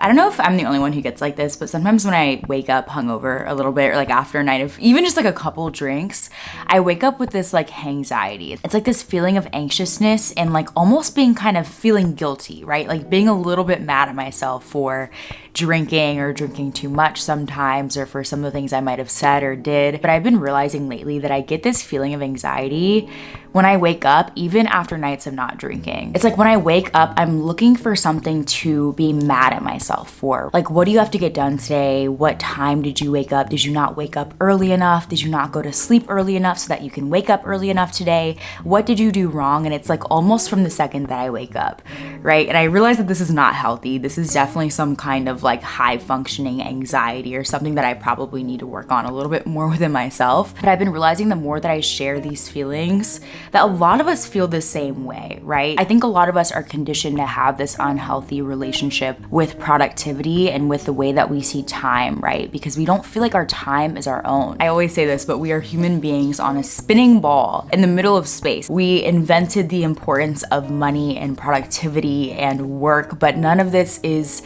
I don't know if I'm the only one who gets like this, but sometimes when I wake up hungover a little bit, or like after a night of even just like a couple drinks, I wake up with this like anxiety. It's like this feeling of anxiousness and like almost being kind of feeling guilty, right? Like being a little bit mad at myself for drinking or drinking too much sometimes, or for some of the things I might have said or did. But I've been realizing lately that I get this feeling of anxiety when I wake up, even after nights of not drinking. It's like when I wake up, I'm looking for something to be mad at myself for. Like, what do you have to get done today? What time did you wake up? Did you not wake up early enough? Did you not go to sleep early enough so that you can wake up early enough today? What did you do wrong? And it's like almost from the second that I wake up, right? And I realize that this is not healthy. This is definitely some kind of like high functioning anxiety or something that I probably need to work on a little bit more within myself. But I've been realizing the more that I share these feelings, that a lot of us feel the same way, right? I think a lot of us are conditioned to have this unhealthy relationship with productivity and with the way that we see time, right? Because we don't feel like our time is our own. I always say this, but we are human beings on a spinning ball in the middle of space. We invented the importance of money and productivity and work, but none of this is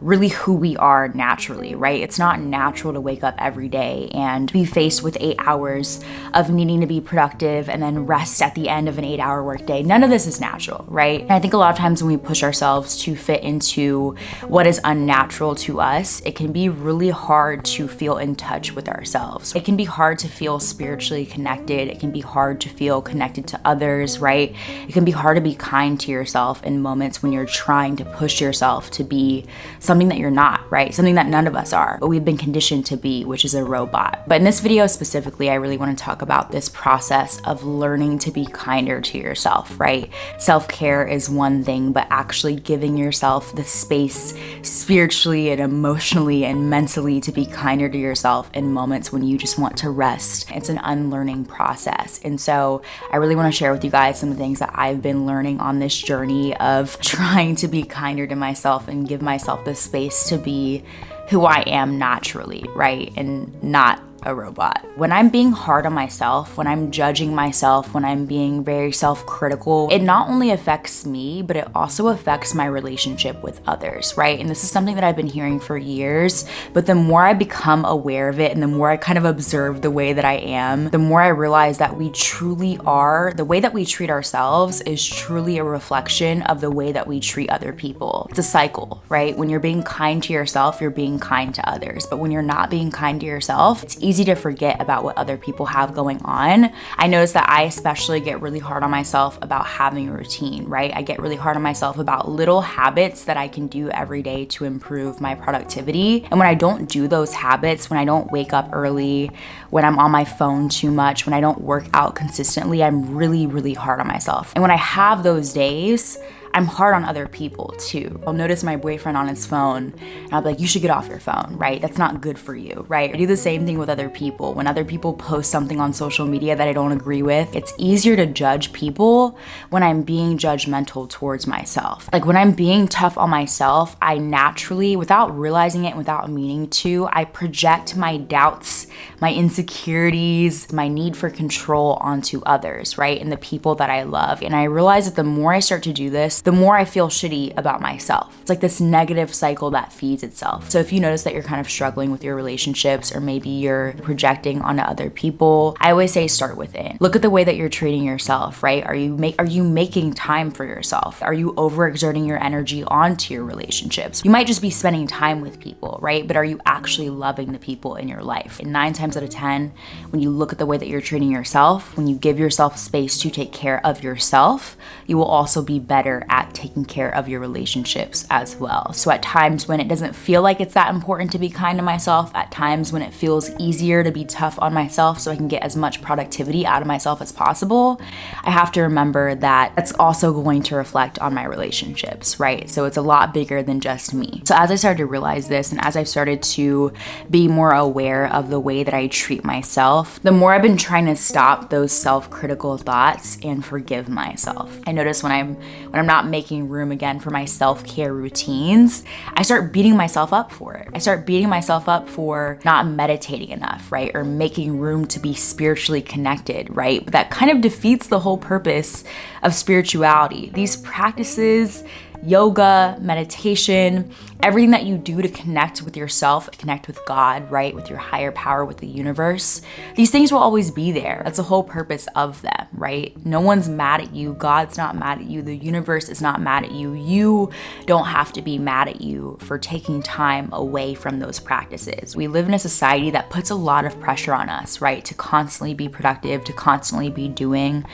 really who we are naturally, right? It's not natural to wake up every day and be faced with 8 hours of needing to be productive and then rest at the end of an 8-hour workday. None of this is natural, right? And I think a lot of times when we push ourselves to fit into what is unnatural to us, it can be really hard to feel in touch with ourselves. It can be hard to feel spiritually connected. It can be hard to feel connected to others, right? It can be hard to be kind to yourself in moments when you're trying to push yourself to be something that you're not, right? Something that none of us are, but we've been conditioned to be, which is a robot. But in this video specifically, I really want to talk about this process of learning to be kinder to yourself, right? Self-care is one thing, but actually giving yourself the space spiritually and emotionally and mentally to be kinder to yourself in moments when you just want to rest. It's an unlearning process. And so I really want to share with you guys some of the things that I've been learning on this journey of trying to be kinder to myself and give myself the space to be who I am naturally, right? And not a robot. When I'm being hard on myself, when I'm judging myself, when I'm being very self-critical, it not only affects me, but it also affects my relationship with others, right? And this is something that I've been hearing for years, but the more I become aware of it and the more I kind of observe the way that I am, the more I realize that we truly are, the way that we treat ourselves is truly a reflection of the way that we treat other people. It's a cycle, right? When you're being kind to yourself, you're being kind to others. But when you're not being kind to yourself, it's easy to forget about what other people have going on. I notice that I especially get really hard on myself about having a routine, right? I get really hard on myself about little habits that I can do every day to improve my productivity. And when I don't do those habits, when I don't wake up early, when I'm on my phone too much, when I don't work out consistently, I'm really, really hard on myself. And when I have those days, I'm hard on other people too. I'll notice my boyfriend on his phone and I'll be like, you should get off your phone, right? That's not good for you, right? I do the same thing with other people. When other people post something on social media that I don't agree with, it's easier to judge people when I'm being judgmental towards myself. Like when I'm being tough on myself, I naturally, without realizing it, without meaning to, I project my doubts, my insecurities, my need for control onto others, right? And the people that I love. And I realize that the more I start to do this, the more I feel shitty about myself. It's like this negative cycle that feeds itself. So if you notice that you're kind of struggling with your relationships, or maybe you're projecting onto other people, I always say start within. Look at the way that you're treating yourself, right? Are you making time for yourself? Are you overexerting your energy onto your relationships? You might just be spending time with people, right? But are you actually loving the people in your life? And 9 times out of 10, when you look at the way that you're treating yourself, when you give yourself space to take care of yourself, you will also be better at taking care of your relationships as well. So at times when it doesn't feel like it's that important to be kind to myself, at times when it feels easier to be tough on myself so I can get as much productivity out of myself as possible, I have to remember that that's also going to reflect on my relationships, right? So it's a lot bigger than just me. So as I started to realize this, and as I started to be more aware of the way that I treat myself, the more I've been trying to stop those self-critical thoughts and forgive myself. I notice when I'm not making room again for my self-care routines, I start beating myself up for it. I start beating myself up for not meditating enough, right? Or making room to be spiritually connected, right? But that kind of defeats the whole purpose of spirituality. These practices, yoga, meditation, everything that you do to connect with yourself, connect with God, right? With your higher power, with the universe. These things will always be there. That's the whole purpose of them, right? No one's mad at you. God's not mad at you. The universe is not mad at you. You don't have to be mad at you for taking time away from those practices. We live in a society that puts a lot of pressure on us, right? To constantly be productive, to constantly be doing,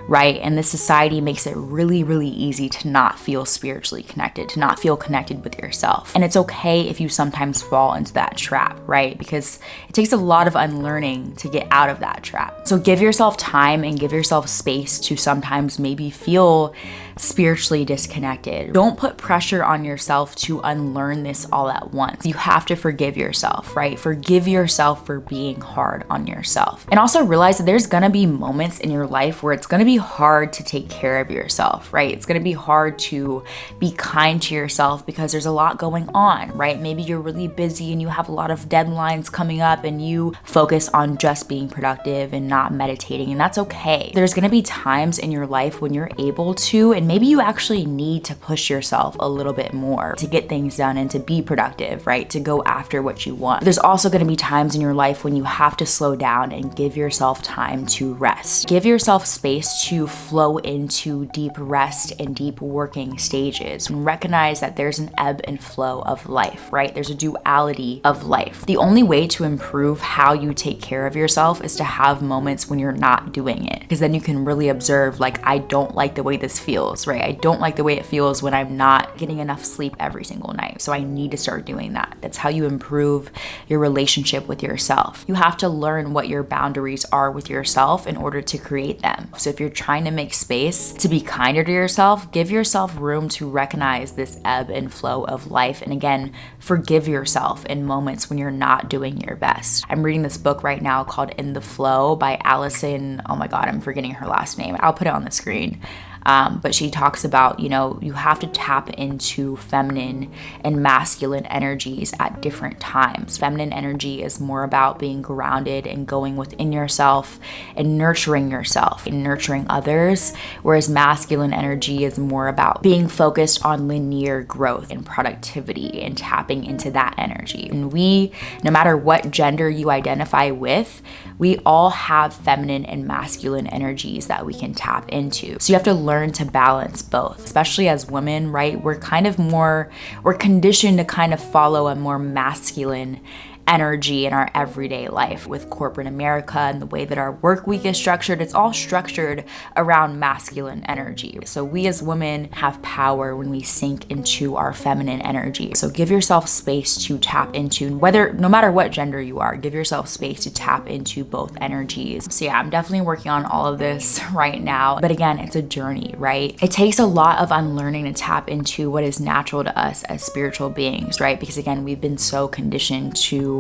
right? And this society makes it really, really easy to not feel spiritually connected, to not feel connected with yourself. And it's okay if you sometimes fall into that trap, right? Because it takes a lot of unlearning to get out of that trap. So give yourself time and give yourself space to sometimes maybe feel spiritually disconnected. Don't put pressure on yourself to unlearn this all at once. You have to forgive yourself, right? Forgive yourself for being hard on yourself. And also realize that there's gonna be moments in your life where it's gonna be hard to take care of yourself, right? It's gonna be hard to be kind to yourself because there's a lot going on, right? Maybe you're really busy and you have a lot of deadlines coming up and you focus on just being productive and not meditating, and that's okay. There's gonna be times in your life when you're able to, and maybe you actually need to push yourself a little bit more to get things done and to be productive, right? To go after what you want. There's also gonna be times in your life when you have to slow down and give yourself time to rest. Give yourself space to flow into deep rest and deep working stages, and recognize that there's an ebb and flow of life, right? There's a duality of life. The only way to improve how you take care of yourself is to have moments when you're not doing it, because then you can really observe, like, I don't like the way this feels, right? I don't like the way it feels when I'm not getting enough sleep every single night. So I need to start doing that. That's how you improve your relationship with yourself. You have to learn what your boundaries are with yourself in order to create them. So if you're trying to make space to be kinder to yourself, give yourself room to recognize this ebb and flow of life. And again, forgive yourself in moments when you're not doing your best. I'm reading this book right now called In the Flow by Allison. Oh my God, I'm forgetting her last name. I'll put it on the screen. But she talks about, you have to tap into feminine and masculine energies at different times. Feminine energy is more about being grounded and going within yourself and nurturing yourself and nurturing others, whereas masculine energy is more about being focused on linear growth and productivity and tapping into that energy. And we, no matter what gender you identify with, we all have feminine and masculine energies that we can tap into. So you have to learn to balance both, especially as women, right? We're conditioned to kind of follow a more masculine energy in our everyday life with corporate America and the way that our work week is structured. It's all structured around masculine energy. So we as women have power when we sink into our feminine energy. So give yourself space to tap into, no matter what gender you are, give yourself space to tap into both energies. So yeah, I'm definitely working on all of this right now. But again, it's a journey, right? It takes a lot of unlearning to tap into what is natural to us as spiritual beings, right? Because again, we've been so conditioned to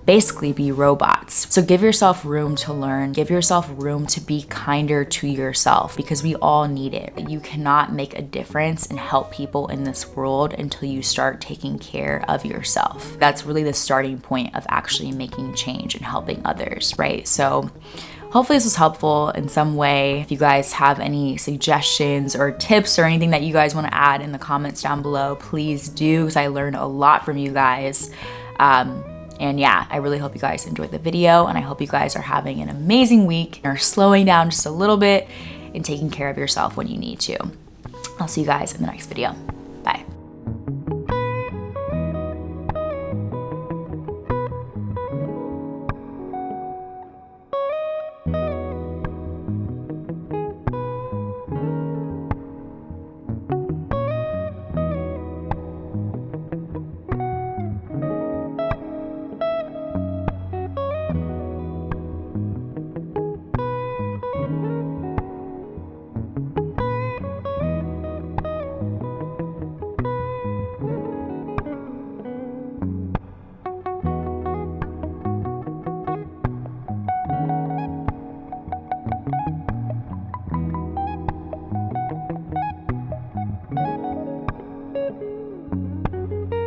basically be robots. So give yourself room to learn, give yourself room to be kinder to yourself, because we all need it. You cannot make a difference and help people in this world until you start taking care of yourself. That's really the starting point of actually making change and helping others, right? So hopefully this was helpful in some way. If you guys have any suggestions or tips or anything that you guys want to add in the comments down below, please do, because I learned a lot from you guys. And yeah, I really hope you guys enjoyed the video, and I hope you guys are having an amazing week and are slowing down just a little bit and taking care of yourself when you need to. I'll see you guys in the next video.